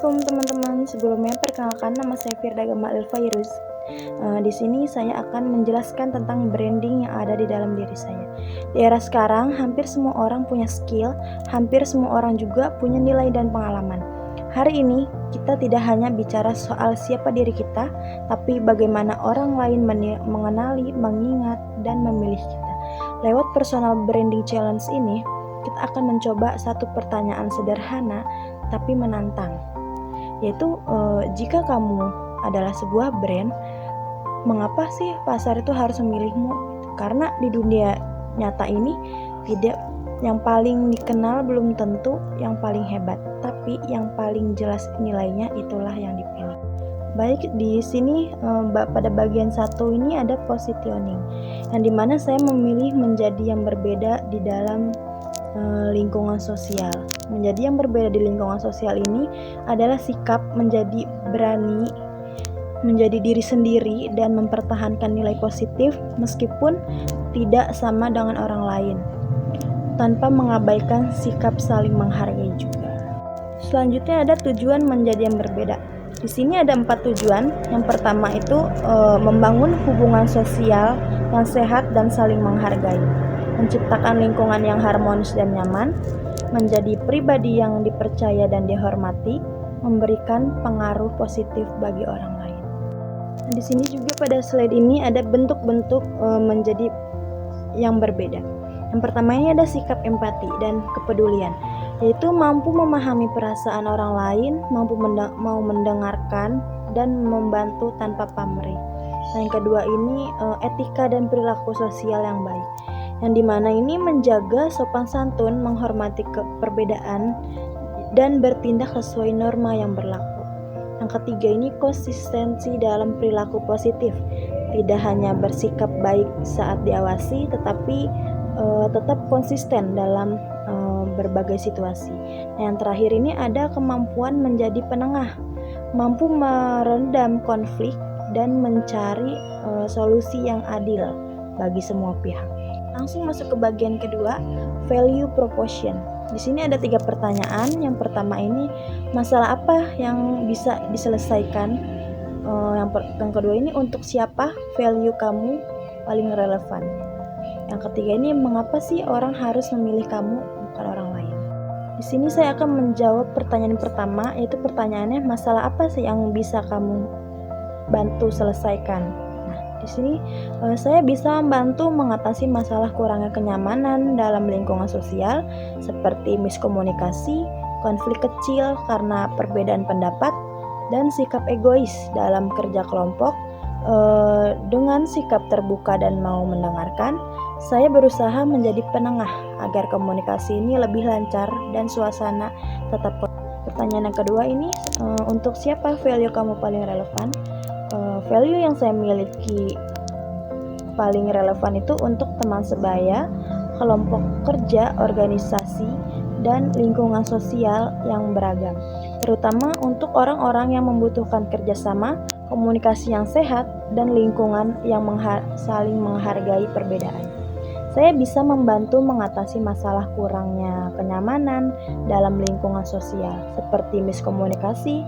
Assalamualaikum teman-teman. Sebelumnya perkenalkan, nama saya Firda Gamal Elfairuz. Di sini saya akan menjelaskan tentang branding yang ada di dalam diri saya. Di era sekarang, hampir semua orang punya skill, hampir semua orang juga punya nilai dan pengalaman. Hari ini, kita tidak hanya bicara soal siapa diri kita, tapi bagaimana orang lain mengenali, mengingat, dan memilih kita. Lewat personal branding challenge ini, kita akan mencoba satu pertanyaan sederhana tapi menantang, yaitu jika kamu adalah sebuah brand, mengapa sih pasar itu harus memilihmu? Karena di dunia nyata ini tidak yang paling dikenal belum tentu yang paling hebat, tapi yang paling jelas nilainya itulah yang dipilih. Baik, di sini pada bagian satu ini ada positioning, yang dimana saya memilih menjadi yang berbeda di dalam lingkungan sosial. Menjadi yang berbeda di lingkungan sosial ini adalah sikap menjadi berani, menjadi diri sendiri dan mempertahankan nilai positif meskipun tidak sama dengan orang lain, tanpa mengabaikan sikap saling menghargai juga. Selanjutnya ada tujuan menjadi yang berbeda. Di sini ada 4 tujuan. Yang pertama itu membangun hubungan sosial yang sehat dan saling menghargai, menciptakan lingkungan yang harmonis dan nyaman, menjadi pribadi yang dipercaya dan dihormati, memberikan pengaruh positif bagi orang lain. Nah, di sini juga pada slide ini ada bentuk-bentuk menjadi yang berbeda. Yang pertama ini ada sikap empati dan kepedulian, yaitu mampu memahami perasaan orang lain, mampu mau mendengarkan dan membantu tanpa pamrih. Nah, yang kedua ini etika dan perilaku sosial yang baik, yang dimana ini menjaga sopan santun, menghormati perbedaan, dan bertindak sesuai norma yang berlaku. Yang ketiga ini konsistensi dalam perilaku positif, tidak hanya bersikap baik saat diawasi, tetapi tetap konsisten dalam berbagai situasi. Nah, yang terakhir ini ada kemampuan menjadi penengah, mampu meredam konflik dan mencari solusi yang adil bagi semua pihak. Langsung masuk ke bagian kedua, value proposition. Di sini ada 3 pertanyaan. Yang pertama ini, masalah apa yang bisa diselesaikan? Yang kedua ini, untuk siapa value kamu paling relevan? Yang ketiga ini, mengapa sih orang harus memilih kamu bukan orang lain? Di sini saya akan menjawab pertanyaan pertama, yaitu pertanyaannya, masalah apa sih yang bisa kamu bantu selesaikan? Di sini saya bisa membantu mengatasi masalah kurangnya kenyamanan dalam lingkungan sosial, seperti miskomunikasi, konflik kecil karena perbedaan pendapat, dan sikap egois dalam kerja kelompok. Dengan sikap terbuka dan mau mendengarkan, saya berusaha menjadi penengah agar komunikasi ini lebih lancar dan suasana tetap. Pertanyaan yang kedua ini, untuk siapa value kamu paling relevan? Value yang saya miliki paling relevan itu untuk teman sebaya, kelompok kerja, organisasi, dan lingkungan sosial yang beragam, terutama untuk orang-orang yang membutuhkan kerjasama, komunikasi yang sehat, dan lingkungan yang saling menghargai perbedaan. Saya bisa membantu mengatasi masalah kurangnya kenyamanan dalam lingkungan sosial, seperti miskomunikasi,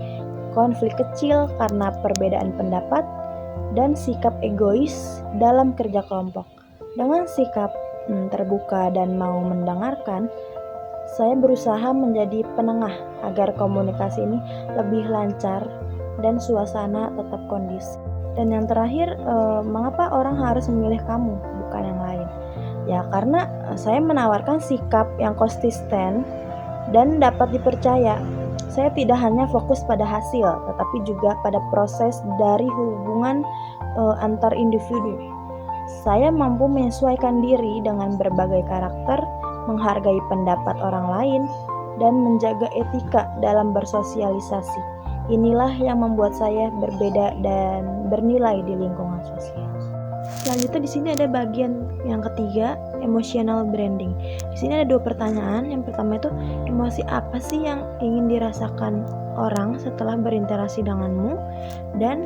konflik kecil karena perbedaan pendapat, dan sikap egois dalam kerja kelompok. Dengan sikap terbuka dan mau mendengarkan, saya berusaha menjadi penengah agar komunikasi ini lebih lancar dan suasana tetap kondusif. Dan yang terakhir, mengapa orang harus memilih kamu bukan yang lain? Ya, karena saya menawarkan sikap yang konsisten dan dapat dipercaya. Saya tidak hanya fokus pada hasil, tetapi juga pada proses dari hubungan antar individu. Saya mampu menyesuaikan diri dengan berbagai karakter, menghargai pendapat orang lain, dan menjaga etika dalam bersosialisasi. Inilah yang membuat saya berbeda dan bernilai di lingkungan sosial. Selanjutnya di sini ada bagian yang ketiga, emotional branding. Di sini ada 2 pertanyaan. Yang pertama itu, emosi apa sih yang ingin dirasakan orang setelah berinteraksi denganmu, dan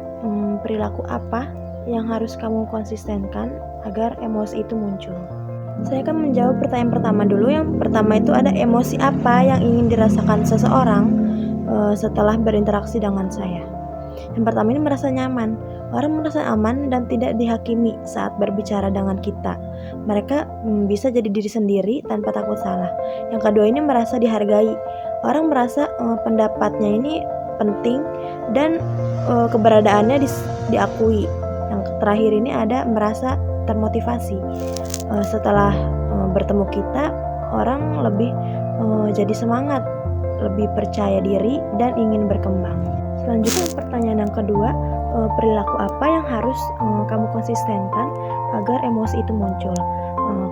perilaku apa yang harus kamu konsistenkan agar emosi itu muncul. Saya akan menjawab pertanyaan pertama dulu. Yang pertama itu ada emosi apa yang ingin dirasakan seseorang setelah berinteraksi dengan saya. Yang pertama ini merasa nyaman. Orang merasa aman dan tidak dihakimi saat berbicara dengan kita. Mereka bisa jadi diri sendiri tanpa takut salah. Yang kedua ini merasa dihargai. Orang merasa pendapatnya ini penting dan keberadaannya diakui. Yang terakhir ini ada merasa termotivasi. Setelah bertemu kita, orang lebih jadi semangat, lebih percaya diri dan ingin berkembang. Selanjutnya pertanyaan yang kedua, perilaku apa yang harus kamu konsistenkan agar emosi itu muncul?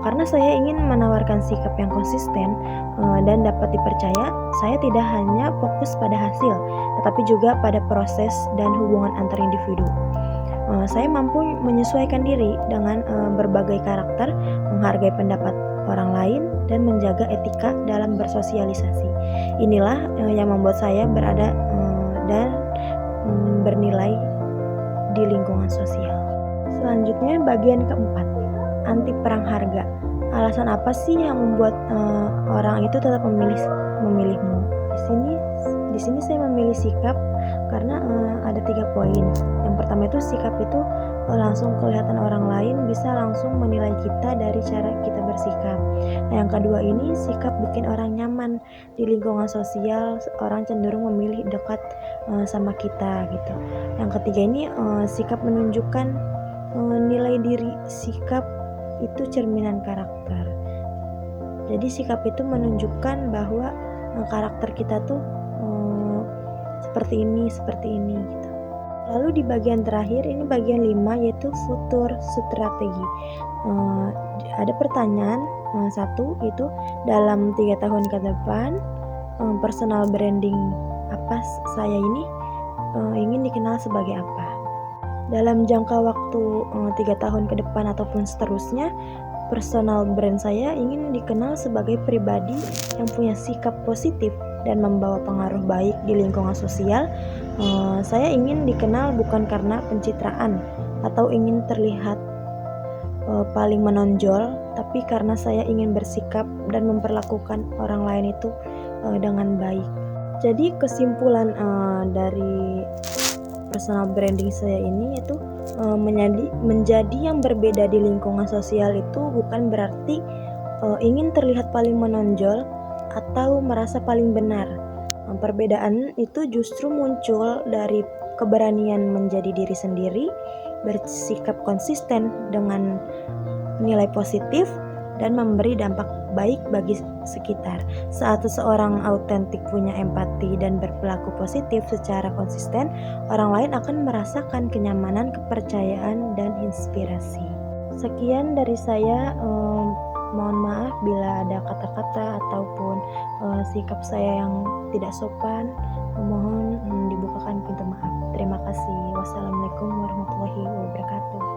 Karena saya ingin menawarkan sikap yang konsisten dan dapat dipercaya, saya tidak hanya fokus pada hasil, tetapi juga pada proses dan hubungan antar individu. Saya mampu menyesuaikan diri dengan berbagai karakter, menghargai pendapat orang lain, dan menjaga etika dalam bersosialisasi. Inilah yang membuat saya berada dan bernilai di lingkungan sosial. Selanjutnya bagian keempat, anti perang harga. Alasan apa sih yang membuat orang itu tetap memilihmu? Di sini saya memilih sikap karena ada 3 poin. Yang pertama itu sikap itu langsung kelihatan orang lain bisa langsung menilai kita dari cara kita bersikap. Nah, yang kedua ini sikap bikin orang nyaman di lingkungan sosial, orang cenderung memilih dekat sama kita gitu. Yang ketiga ini sikap menunjukkan nilai diri. Sikap itu cerminan karakter. Jadi sikap itu menunjukkan bahwa karakter kita tuh seperti ini gitu. Lalu di bagian terakhir ini bagian 5 yaitu futur strategi. Ada pertanyaan satu itu dalam 3 tahun ke depan personal branding apa saya ini ingin dikenal sebagai apa. Dalam jangka waktu 3 tahun ke depan ataupun seterusnya, personal brand saya ingin dikenal sebagai pribadi yang punya sikap positif dan membawa pengaruh baik di lingkungan sosial. Saya ingin dikenal bukan karena pencitraan atau ingin terlihat paling menonjol, tapi karena saya ingin bersikap dan memperlakukan orang lain itu dengan baik. Jadi kesimpulan dari personal branding saya ini yaitu menjadi yang berbeda di lingkungan sosial itu bukan berarti ingin terlihat paling menonjol atau merasa paling benar. Perbedaan itu justru muncul dari keberanian menjadi diri sendiri, bersikap konsisten dengan nilai positif, dan memberi dampak baik bagi sekitar. Saat seseorang autentik, punya empati, dan berperilaku positif secara konsisten, orang lain akan merasakan kenyamanan, kepercayaan, dan inspirasi. Sekian dari saya. Mohon maaf bila ada kata-kata ataupun sikap saya yang tidak sopan. Mohon dibukakan pintu maaf. Terima kasih. Wassalamualaikum warahmatullahi wabarakatuh.